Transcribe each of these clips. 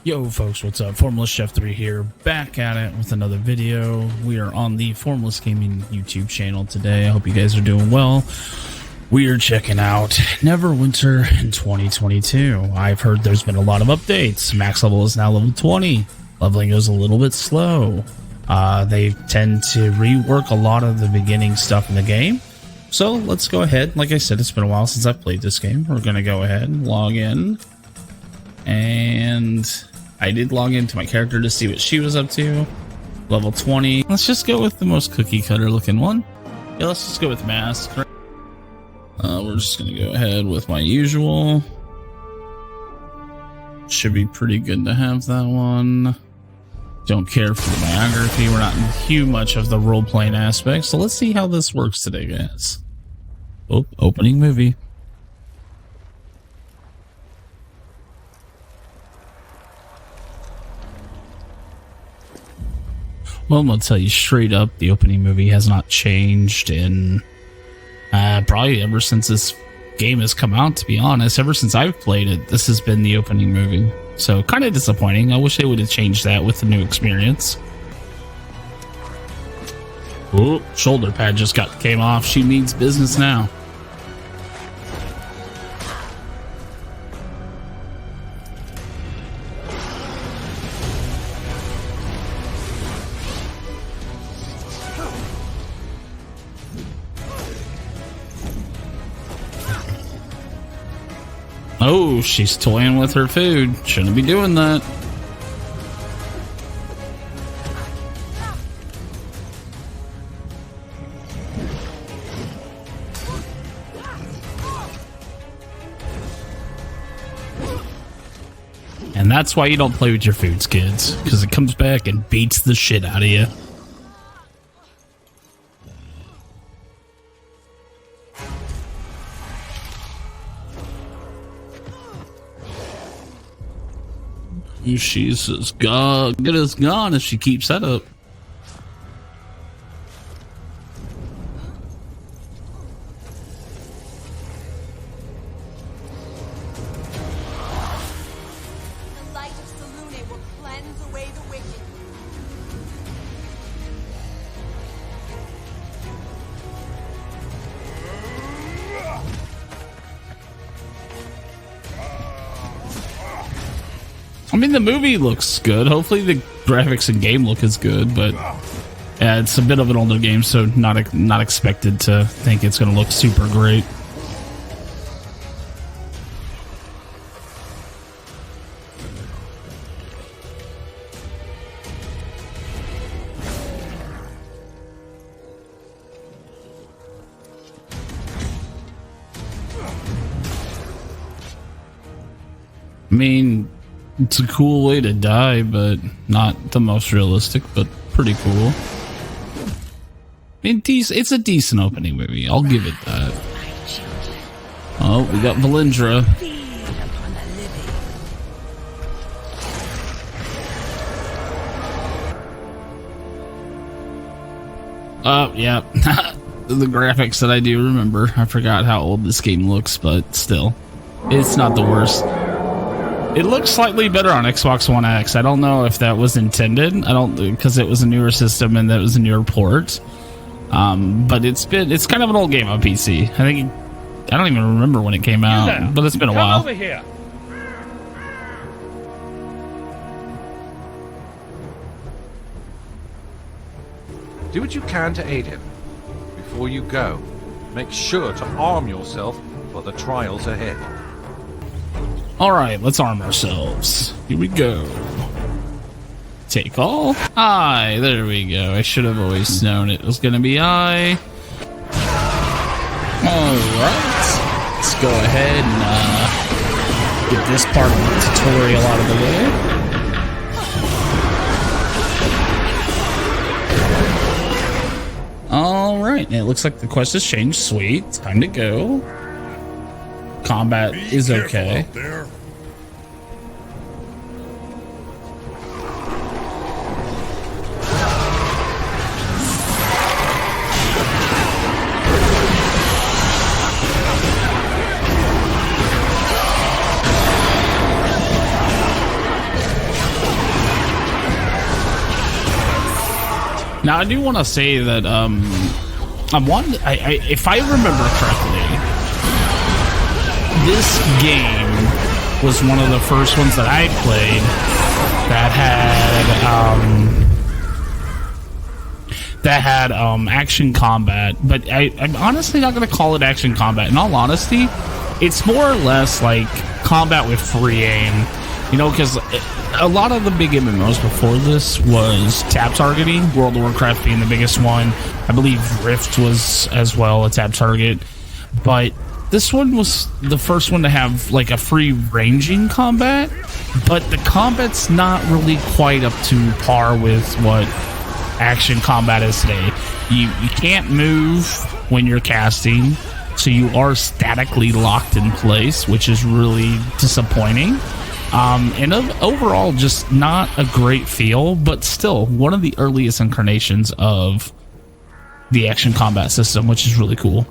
Yo folks, what's up? Formless Chef 3 here, back at it with another video. We are on the Formless Gaming YouTube channel today. I hope you guys are doing well. We are checking out Neverwinter in 2022. I've heard there's been a lot of updates. Max level is now level 20. Leveling goes a little bit slow. They tend to rework a lot of the beginning stuff in the game. So let's go ahead. Like I said, it's been a while since I've played this game. We're going to go ahead and log in. And I did log into my character to see what she was up to. Level 20. Let's just go with the most cookie cutter looking one. Yeah, let's just go with mask. We're just going to go ahead with my usual. Should be pretty good to have that one. Don't care for the biography. We're not in too much of the role-playing aspect. So let's see how this works today, guys. Oh, opening movie. Well, I'm going to tell you straight up, the opening movie has not changed in probably ever since this game has come out, to be honest. Ever since I've played it, this has been the opening movie. So, kind of disappointing. I wish they would have changed that with the new experience. Oh, shoulder pad just came off. She means business now. Oh, she's toying with her food. Shouldn't be doing that. And that's why you don't play with your foods, kids, because it comes back and beats the shit out of you. She's as good as gone if she keeps that up. The light of Salune will cleanse away the wicked. I mean, the movie looks good. Hopefully the graphics and game look as good, but yeah, it's a bit of an older game, so not expected to think it's going to look super great. I mean, it's a cool way to die, but not the most realistic, but pretty cool. I mean, it's a decent opening movie. I'll give it that. Oh, we got Valindra. Oh, yeah. The graphics that I do remember. I forgot how old this game looks, but still. It's not the worst. It looks slightly better on Xbox One X. I don't know if that was intended. Because it was a newer system and that was a newer port. But it's kind of an old game on PC. I don't even remember when it came out, but it's been a while. Come over here. Do what you can to aid him. Before you go, make sure to arm yourself for the trials ahead. Alright, let's arm ourselves. Here we go. Take all. I. There we go. I should have always known it was going to be I. Alright. Let's go ahead and get this part of the tutorial out of the way. Alright, it looks like the quest has changed. Sweet. Time to go. Combat is okay. Now, I do want to say that if I remember correctly, this game was one of the first ones that I played that had action combat. But I'm honestly not going to call it action combat. In all honesty, it's more or less like combat with free aim. You know, because a lot of the big MMOs before this was tap targeting, World of Warcraft being the biggest one. I believe Rift was as well a tap target. But this one was the first one to have like a free ranging combat. But the combat's not really quite up to par with what action combat is today. You can't move when you're casting, so you are statically locked in place, which is really disappointing. And overall, just not a great feel, but still one of the earliest incarnations of the action combat system, which is really cool.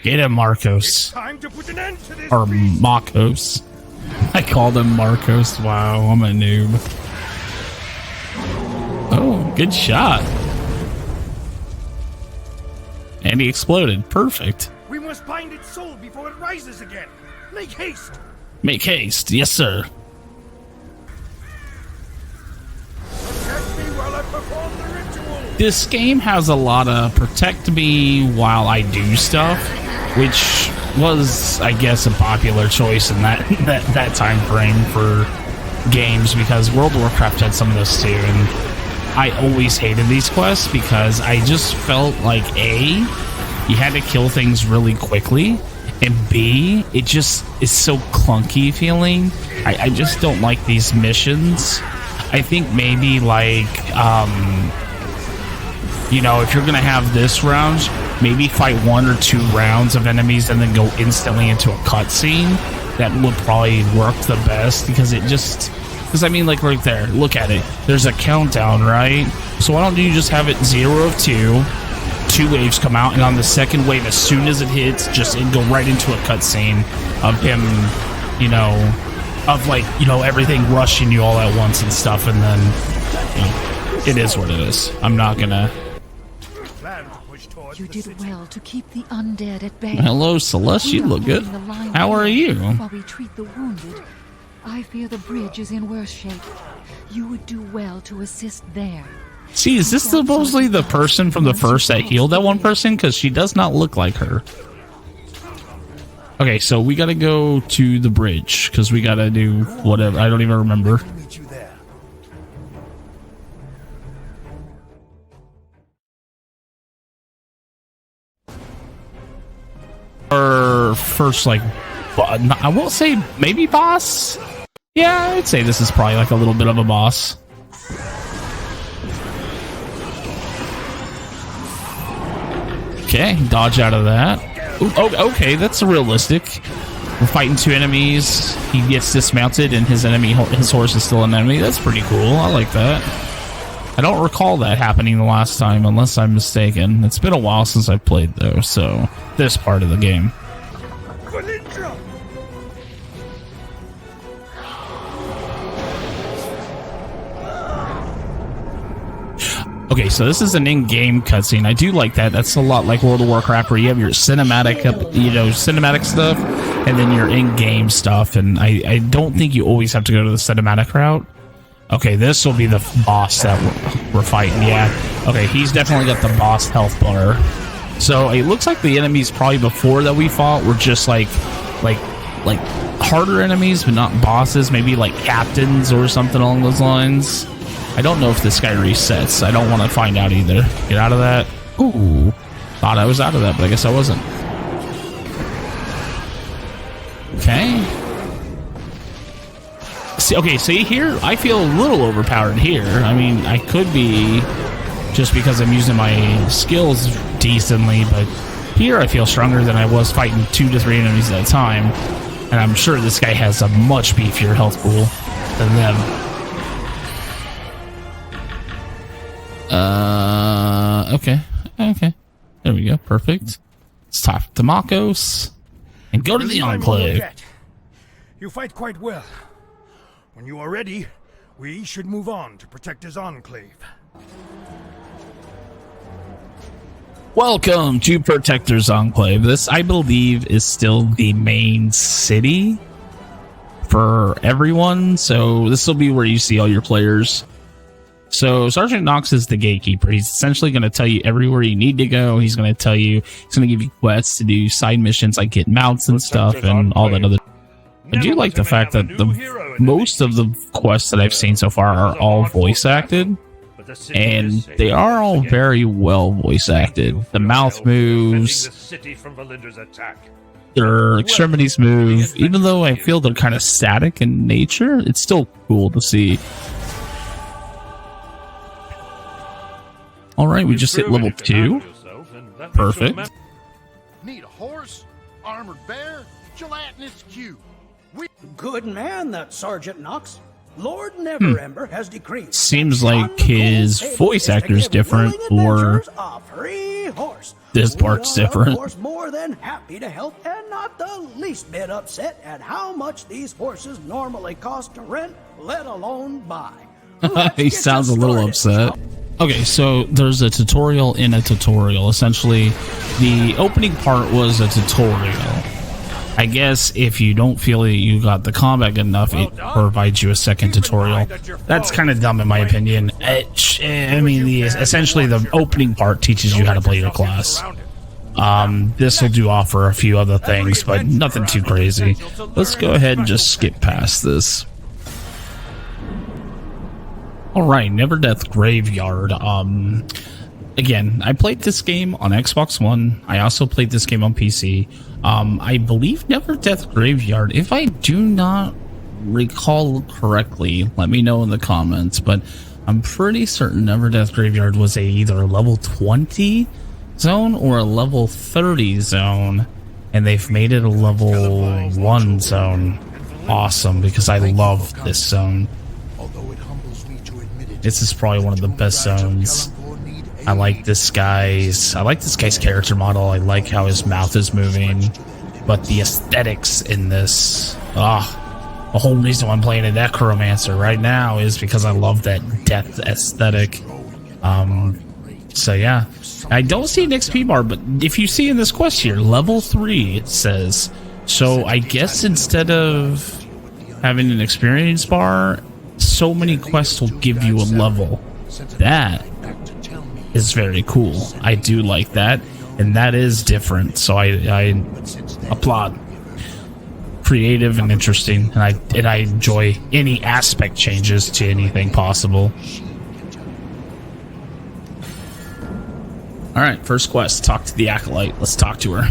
Get him, Marcos. Time to put an end to this. Or Marcos. I called him Marcos. Wow, I'm a noob. Oh, good shot. And he exploded. Perfect. We must find its soul before it rises again. Make haste. Make haste. Yes, sir. Protect me while I perform the ritual. This game has a lot of protect me while I do stuff, which was, I guess, a popular choice in that time frame for games, because World of Warcraft had some of this too, and I always hated these quests because I just felt like A, you had to kill things really quickly, and B, it just is so clunky feeling. I just don't like these missions. I think maybe like, you know, if you're gonna have this round, maybe fight 1 or 2 rounds of enemies and then go instantly into a cutscene. That would probably work the best, because it just... Because, I mean, like, right there, look at it. There's a countdown, right? So why don't you just have it 0 of 2, 2 waves come out, and on the second wave, as soon as it hits, just go right into a cutscene of him, you know, of, like, you know, everything rushing you all at once and stuff, and then, you know, it is what it is. I'm not gonna... You did well to keep the undead at bay. Hello, Celeste. You look good. How are you? While we treat the wounded, I fear the bridge is in worse shape. You would do well to assist there. See, is this supposedly the person from the first that healed that one person? Because she does not look like her. Okay, so we gotta go to the bridge, because we gotta do whatever. I don't even remember. Or first, like, I won't say maybe boss. Yeah, I'd say this is probably like a little bit of a boss. Okay, dodge out of that. Ooh, oh, okay, that's realistic. We're fighting 2 enemies. He gets dismounted, and his horse is still an enemy. That's pretty cool. I like that. I don't recall that happening the last time, unless I'm mistaken. It's been a while since I've played, though, so this part of the game. Okay, so this is an in-game cutscene. I do like that. That's a lot like World of Warcraft, where you have your cinematic, cinematic stuff, and then your in-game stuff. And I don't think you always have to go to the cinematic route. Okay, this will be the boss that we're fighting. Yeah. Okay, he's definitely got the boss health bar. So it looks like the enemies probably before that we fought were just like harder enemies, but not bosses. Maybe like captains or something along those lines. I don't know if this guy resets. I don't want to find out either. Get out of that. Ooh. Thought I was out of that, but I guess I wasn't. Okay. See here, I feel a little overpowered here. I mean, I could be just because I'm using my skills decently, but here I feel stronger than I was fighting 2 to 3 enemies at a time. And I'm sure this guy has a much beefier health pool than them. Okay. There we go. Perfect. Let's talk to Marcos. and go to the Enclave. You fight quite well. When you are ready, we should move on to protect his Enclave. Welcome to Protector's Enclave. This, I believe, is still the main city for everyone. So this will be where you see all your players. So Sergeant Knox is the gatekeeper. He's essentially going to tell you everywhere you need to go. He's going to tell you, he's going to give you quests to do side missions like get mounts and stuff and all that other. I do like the fact that most of the quests that I've seen so far are all voice acted, and they are all very well voice acted. The mouth moves, their extremities move. Even though I feel they're kind of static in nature, it's still cool to see. All right, we just hit level 2. Perfect. Need a horse, armored bear, gelatinous cube. Good man, that Sergeant Knox. Lord Neverember has decreed. Seems like his voice actor's different, or this part's different. Of course, more than happy to help, and not the least bit upset at how much these horses normally cost to rent, let alone buy. He sounds a little upset. Okay, so there's a tutorial in a tutorial. Essentially, the opening part was a tutorial. I guess if you don't feel that you got the combat good enough, it provides you a second tutorial. That's kind of dumb in my opinion. I mean, essentially the opening part teaches you how to play your class. This will do offer a few other things, but nothing too crazy. Let's go ahead and just skip past this. Alright, Never Death Graveyard. Again, I played this game on Xbox One. I also played this game on PC. I believe Never Death Graveyard, if I do not recall correctly, let me know in the comments, but I'm pretty certain Never Death Graveyard was either a level 20 zone or a level 30 zone, and they've made it a level 1 zone. Awesome, because I love this zone. This is probably one of the best zones. I like this guy's character model. I like how his mouth is moving, but the aesthetics in this, the whole reason why I'm playing a necromancer right now is because I love that death aesthetic. So yeah, I don't see an XP bar, but if you see in this quest here, level 3 it says. So I guess instead of having an experience bar, so many quests will give you a level. That is very cool. I do like that, and that is different, so I applaud. Creative and interesting, and I enjoy any aspect changes to anything possible. Alright, first quest, talk to the Acolyte. Let's talk to her.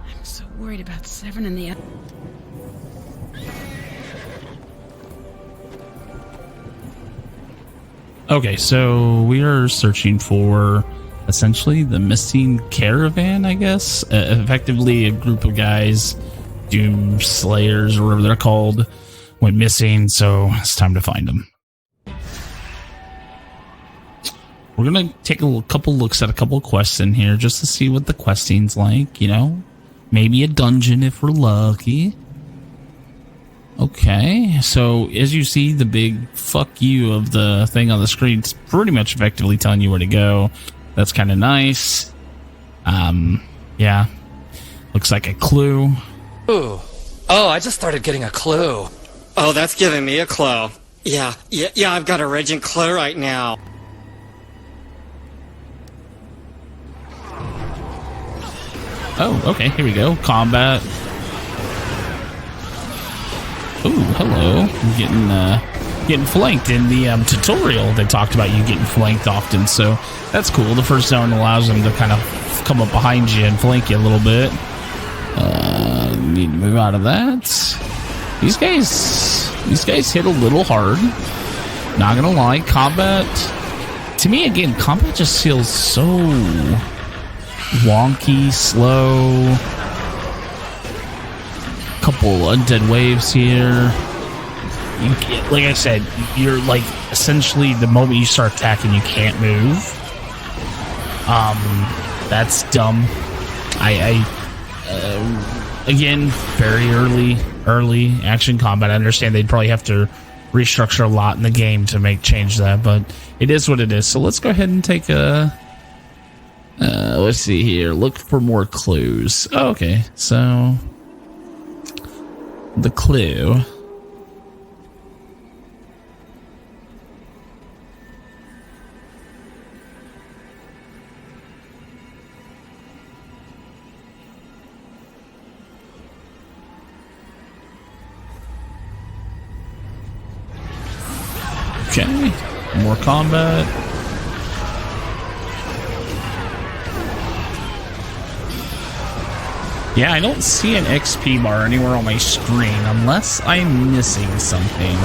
I'm so worried about Seven and the other. Okay, so we are searching for essentially the missing caravan, I guess. Effectively, a group of guys, Doom Slayers or whatever they're called, went missing, so it's time to find them. We're going to take a couple looks at a couple of quests in here just to see what the questing's like, you know? Maybe a dungeon if we're lucky. Okay, so as you see, the big fuck you of the thing on the screen is pretty much effectively telling you where to go. That's kind of nice. Yeah. Looks like a clue. Ooh. Oh, I just started getting a clue. Oh, that's giving me a clue. Yeah, I've got a raging clue right now. Oh, okay, here we go. Combat. Ooh, hello. I'm getting flanked. In the tutorial, they talked about you getting flanked often, so that's cool. The first zone allows them to kind of come up behind you and flank you a little bit. Need to move out of that. These guys hit a little hard. Not gonna lie, combat. To me, again, combat just feels so wonky, slow. Couple undead waves here. Like I said, you're like essentially the moment you start attacking, you can't move. That's dumb. Again, very early action combat. I understand they'd probably have to restructure a lot in the game to change that, but it is what it is. So let's go ahead and take a let's see here. Look for more clues. Oh, okay, so the clue. Okay, more combat. Yeah, I don't see an XP bar anywhere on my screen unless I'm missing something.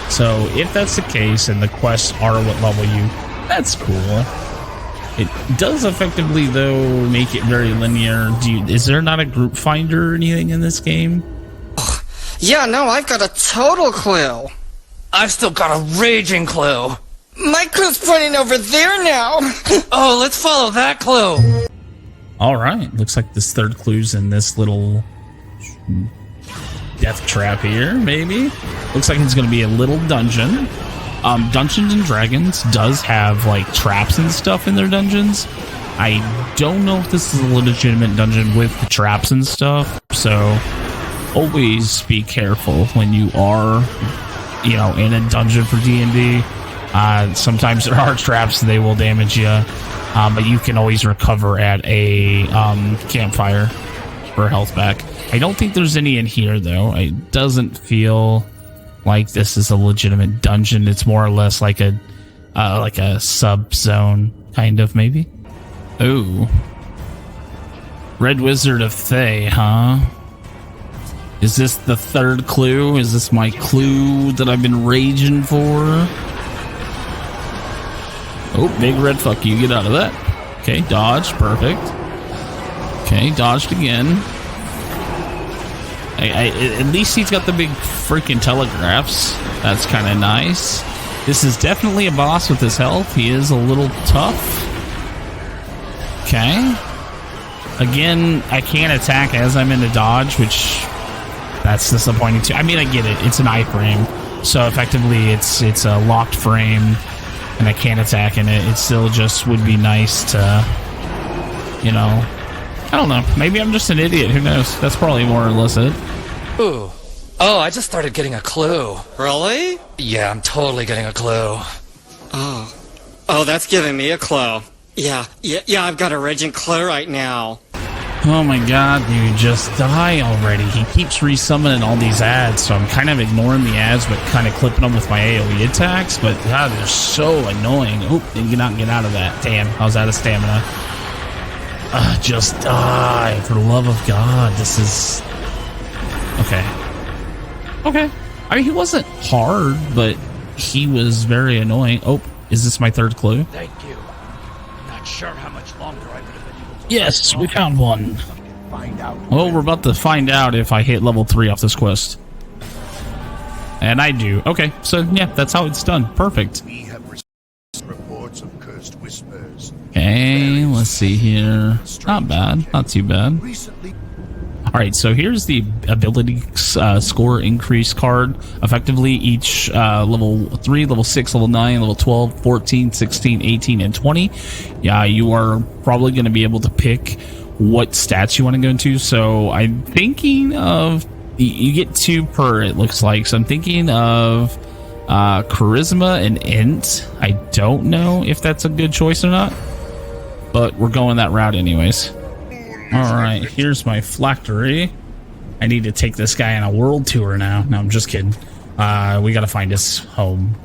So if that's the case and the quests are what level you, that's cool. It does effectively, though, make it very linear. Is there not a group finder or anything in this game? Yeah, no, I've got a total clue. I've still got a raging clue. My clue's pointing over there now. Oh, let's follow that clue. All right, looks like this third clue's in this little death trap here, maybe. Looks like it's going to be a little dungeon. Dungeons and Dragons does have like traps and stuff in their dungeons. I don't know if this is a legitimate dungeon with the traps and stuff, so always be careful when you are, you know, in a dungeon for D&D. Sometimes there are traps, they will damage you, but you can always recover at a campfire for health back. I don't think there's any in here, though. It doesn't feel like this is a legitimate dungeon. It's more or less like a sub-zone, kind of, maybe. Ooh. Red Wizard of Thay, huh? Is this the third clue? Is this my clue that I've been raging for? Oh, big red fuck you. Get out of that. Okay, dodge. Perfect. Okay, dodged again. At least he's got the big freaking telegraphs. That's kind of nice. This is definitely a boss with his health. He is a little tough. Okay. Again, I can't attack as I'm in a dodge, which that's disappointing too. I mean, I get it. It's an iframe, so effectively it's a locked frame, and I can't attack in it. It still just would be nice to, you know, I don't know. Maybe I'm just an idiot. Who knows? That's probably more or less it. Ooh. Oh, I just started getting a clue. Really? Yeah, I'm totally getting a clue. Oh, that's giving me a clue. Yeah, I've got a raging clue right now. Oh my god, dude, just die already. He keeps resummoning all these ads, so I'm kind of ignoring the ads, but kind of clipping them with my AoE attacks, but god, they're so annoying. Oh, didn't get out of that. Damn, I was out of stamina. Just die, for the love of God. This is... Okay. I mean, he wasn't hard, but he was very annoying. Oh, is this my third clue? Thank you. Not sure how much longer I would have been able to... Yes, we found one. Find out. Well, we're about to find out if I hit level 3 off this quest. And I do. Okay, so yeah, that's how it's done. Perfect. We have received reports of cursed whispers. Okay, let's see here. Not bad. Not too bad. Recently... Alright, so here's the ability score increase card. Effectively, each level 3, level 6, level 9, level 12, 14, 16, 18, and 20. Yeah, you are probably going to be able to pick what stats you want to go into. So I'm thinking of... You get 2 per, it looks like. So I'm thinking of charisma and int. I don't know if that's a good choice or not, but we're going that route anyways. Alright, here's my phylactery. I need to take this guy on a world tour now. No, I'm just kidding. We gotta find his home.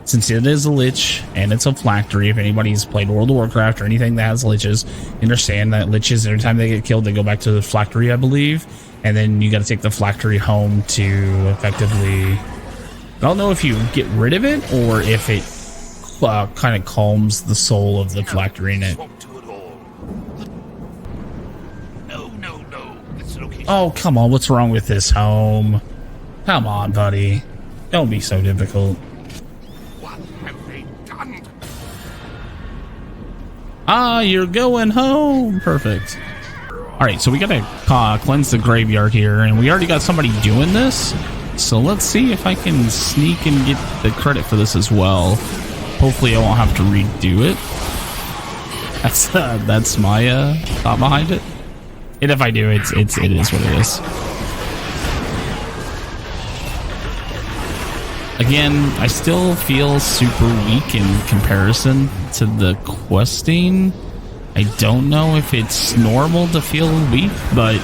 Since it is a lich, and it's a phylactery, if anybody's played World of Warcraft or anything that has liches, understand that liches, every time they get killed, they go back to the phylactery, I believe. And then you gotta take the phylactery home to effectively... I don't know if you get rid of it, or if it kind of calms the soul of the phylactery in it. Oh, come on. What's wrong with this home? Come on, buddy. Don't be so difficult. What have they done? Ah, you're going home. Perfect. All right, so we gotta cleanse the graveyard here, and we already got somebody doing this. So let's see if I can sneak and get the credit for this as well. Hopefully, I won't have to redo it. That's my thought behind it. And if I do, it is what it is. Again, I still feel super weak in comparison to the questing. I don't know if it's normal to feel weak, but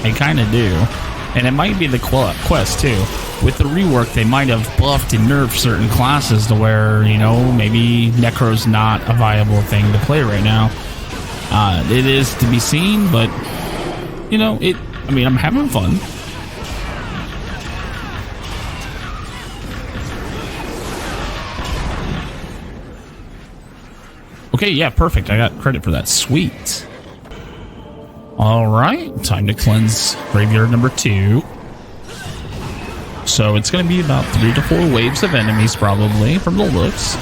I kind of do. And it might be the quest too. With the rework, they might have buffed and nerfed certain classes to where, you know, maybe Necro's not a viable thing to play right now. It is to be seen, but, you know, I mean, I'm having fun. Okay, yeah, perfect. I got credit for that. Sweet. All right, time to cleanse graveyard number 2. So it's going to be about 3 to 4 waves of enemies, probably, from the looks.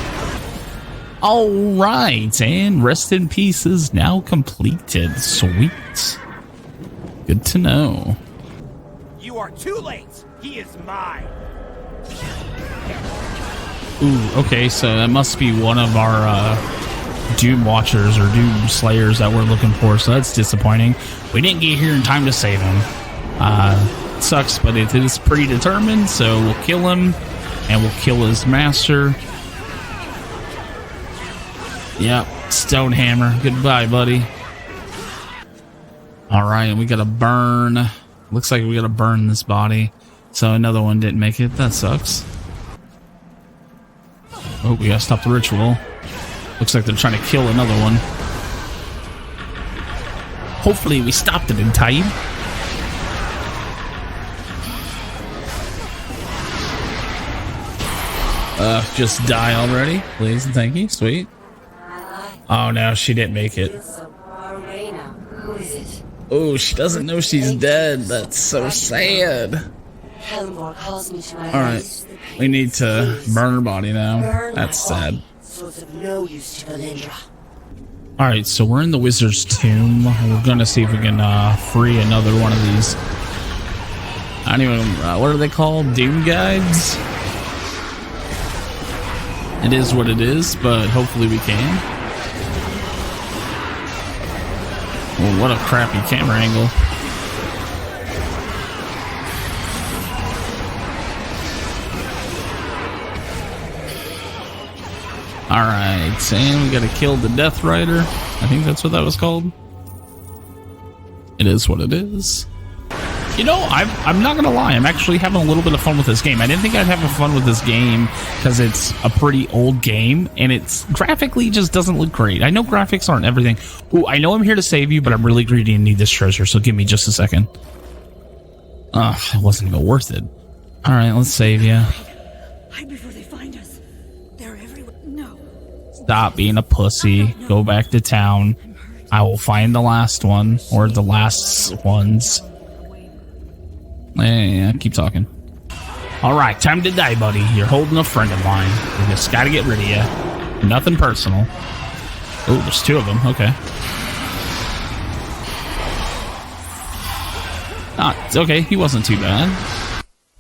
All right, and rest in peace is now completed. Sweet. Good to know. You are too late. He is mine. Ooh, okay, so that must be one of our Doom Watchers or Doom Slayers that we're looking for, so that's disappointing. We didn't get here in time to save him. Sucks, but it is predetermined, so we'll kill him, and we'll kill his master. Yep, Stonehammer. Goodbye, buddy. Alright, we gotta burn. Looks like we gotta burn this body. So another one didn't make it. That sucks. Oh, we gotta stop the ritual. Looks like they're trying to kill another one. Hopefully we stopped it in time. Just die already, please and thank you. Sweet. Oh no, she didn't make it. Oh, she doesn't know she's dead. That's so sad. Alright, we need to burn her body now. That's sad. Alright, so we're in the wizard's tomb. We're gonna see if we can free another one of these. I don't even, what are they called? Doom guides? It is what it is, but hopefully we can. Well, what a crappy camera angle. Alright, and we gotta kill the Death Rider. I think that's what that was called. It is what it is. You know, I'm not gonna lie, I'm actually having a little bit of fun with this game. I didn't think I'd have fun with this game because it's a pretty old game and it's graphically just doesn't look great. I know graphics aren't everything. Ooh, I know I'm here to save you, but I'm really greedy and need this treasure, so give me just a second. It wasn't even worth it. Alright, let's save you. Hide before they find us. They're everywhere. No. Stop being a pussy. Go back to town. I will find the last one, or the last ones. Yeah, keep talking. Alright, time to die, buddy. You're holding a friend of mine. We just gotta get rid of you. Nothing personal. Oh, there's 2 of them. Okay. It's okay. He wasn't too bad.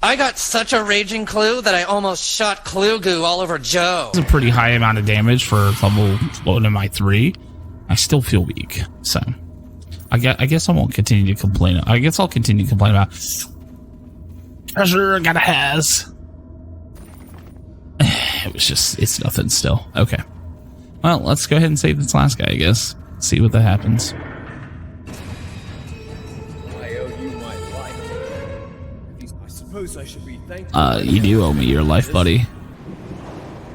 I got such a raging clue that I almost shot clue goo all over Joe. It's a pretty high amount of damage for level 1 of my 3. I still feel weak, so I guess I won't continue to complain. I guess I'll continue to complain about treasure. Got a has. It was just, it's nothing still. Okay. Well, let's go ahead and save this last guy, I guess. See what that happens. I owe you my life. I suppose I should be thankful. You do owe me your life, buddy.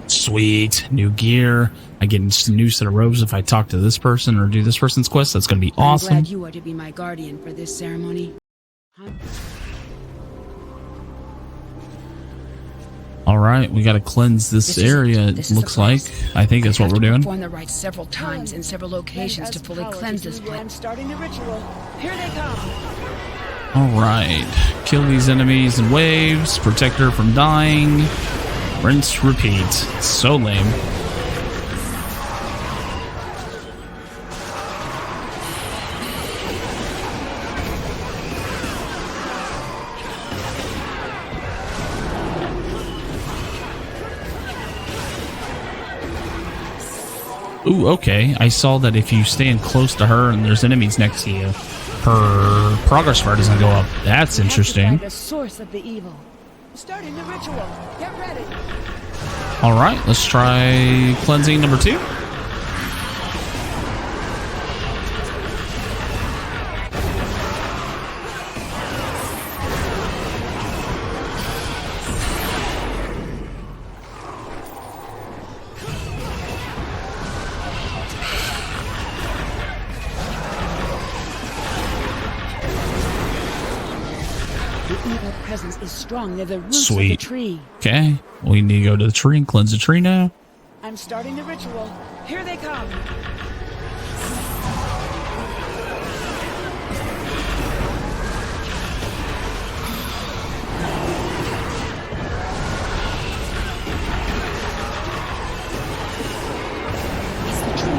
Sweet. New gear. I get a new set of robes if I talk to this person or do this person's quest. That's going to be awesome. I'm glad you are to be my guardian for this ceremony. All right, we got to cleanse this area, it looks like. I think that's what we're doing. Perform the rites several times in several locations to fully cleanse this place. I'm starting the ritual. Here they come. All right, kill these enemies in waves, protect her from dying, rinse, repeat. So lame. Ooh, okay. I saw that if you stand close to her and there's enemies next to you, her progress bar doesn't go up. That's interesting. The source of the evil. Starting the ritual. Get ready. All right, let's try cleansing number 2. The evil presence is strong near the roots of the Sweet. tree. Okay, we need to go to the tree and cleanse the tree now. I'm starting the ritual. Here they come. It's the tree.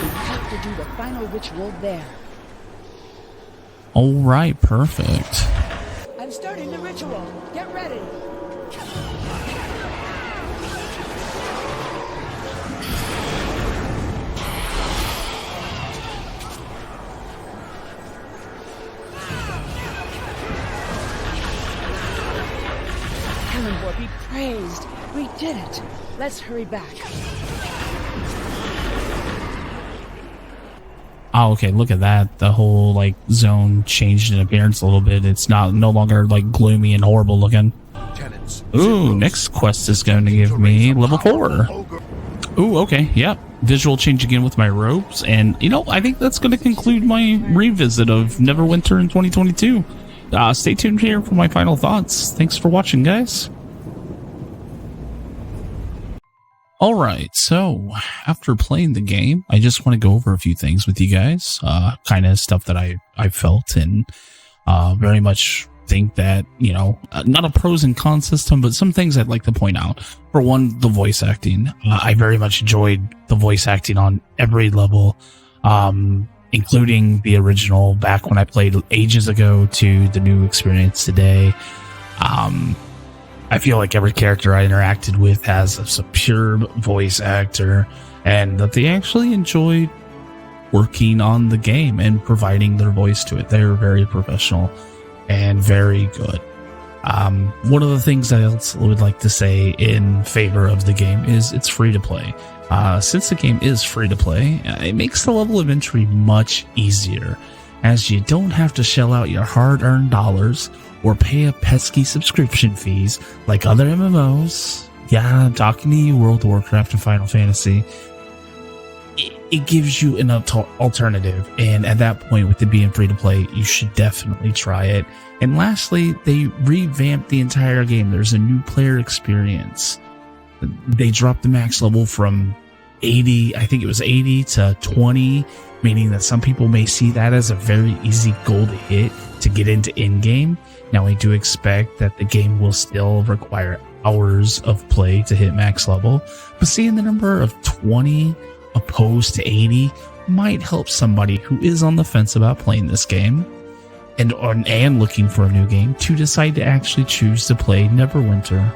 You have to do the final ritual there. All right, perfect. I'm starting the ritual. Get ready. Helenborg be praised. We did it. Let's hurry back. Oh, okay, look at that. The whole, like, zone changed in appearance a little bit. It's no longer, like, gloomy and horrible looking. Ooh, next quest is going to give me level 4. Ooh, okay, yep. Visual change again with my robes. And, you know, I think that's going to conclude my revisit of Neverwinter in 2022. Stay tuned here for my final thoughts. Thanks for watching, guys. Alright, so after playing the game, I just want to go over a few things with you guys. Kind of stuff that I felt and very much think that, you know, not a pros and cons system, but some things I'd like to point out. For one, the voice acting. I very much enjoyed the voice acting on every level, including the original back when I played ages ago to the new experience today. I feel like every character I interacted with has a superb voice actor, and that they actually enjoyed working on the game and providing their voice to it. They're very professional and very good. One of the things I also would like to say in favor of the game is it's free to play. Since the game is free to play, it makes the level of entry much easier, as you don't have to shell out your hard-earned dollars or pay a pesky subscription fees like other MMOs. Yeah, I'm talking to you, World of Warcraft and Final Fantasy. It gives you an alternative, and at that point, with it being free to play, you should definitely try it. And lastly, they revamped the entire game. There's a new player experience. They dropped the max level from 80, I think it was 80 to 20, meaning that some people may see that as a very easy goal to hit to get into in-game. Now, I do expect that the game will still require hours of play to hit max level, but seeing the number of 20 opposed to 80 might help somebody who is on the fence about playing this game and looking for a new game to decide to actually choose to play Neverwinter.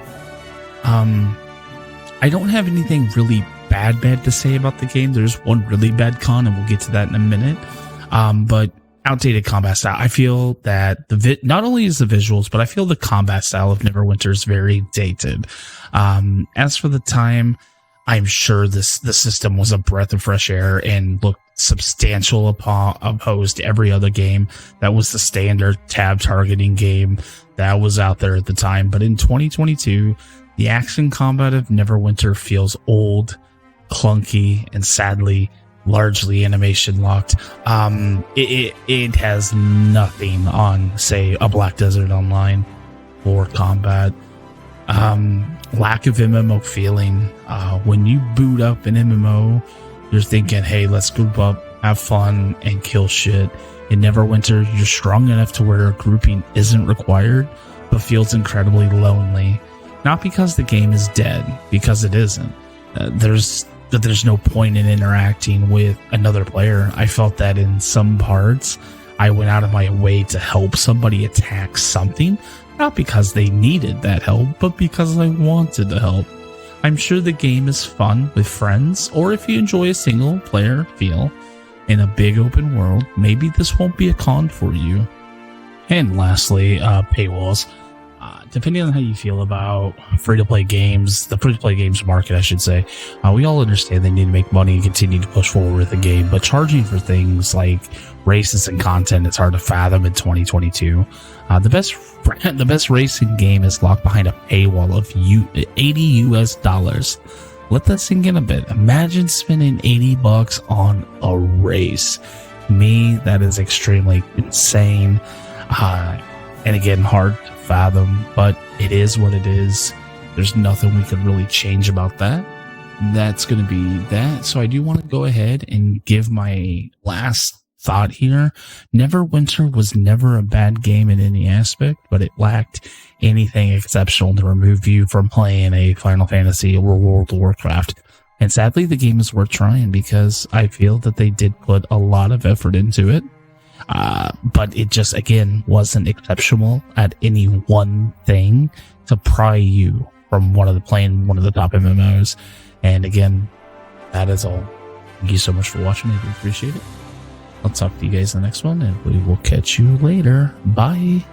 I don't have anything really bad to say about the game. There's one really bad con, and we'll get to that in a minute. But outdated combat style. I feel that not only is the visuals, but I feel the combat style of Neverwinter is very dated. As for the time, I'm sure the system was a breath of fresh air and looked substantial opposed to every other game that was the standard tab targeting game that was out there at the time. But in 2022, the action combat of Neverwinter feels old, clunky, and sadly largely animation locked. It has nothing on, say, a Black Desert Online for combat. Lack of MMO feeling. When you boot up an MMO, you're thinking, hey, let's group up, have fun, and kill shit. In Neverwinter, you're strong enough to where grouping isn't required, but feels incredibly lonely. Not because the game is dead, because it isn't. There's no point in interacting with another player. I felt that in some parts, I went out of my way to help somebody attack something, not because they needed that help, but because I wanted to help. I'm sure the game is fun with friends, or if you enjoy a single player feel in a big open world, maybe this won't be a con for you. And lastly, paywalls. Depending on how you feel about free-to-play games, the free-to-play games market, I should say, we all understand they need to make money and continue to push forward with the game, but charging for things like races and content is hard to fathom in 2022. The best racing game is locked behind a paywall of $80 US. Let that sink in a bit. Imagine spending $80 on a race. Me, that is extremely insane. And again, hard to fathom, but it is what it is. There's nothing we can really change about that. That's going to be that. So I do want to go ahead and give my last thought here. Neverwinter was never a bad game in any aspect, but it lacked anything exceptional to remove you from playing a Final Fantasy or World of Warcraft. And sadly, the game is worth trying because I feel that they did put a lot of effort into it. But it just, again, wasn't exceptional at any one thing to pry you from playing one of the top MMOs. And again, that is all. Thank you so much for watching. I do appreciate it. I'll talk to you guys in the next one, and we will catch you later. Bye.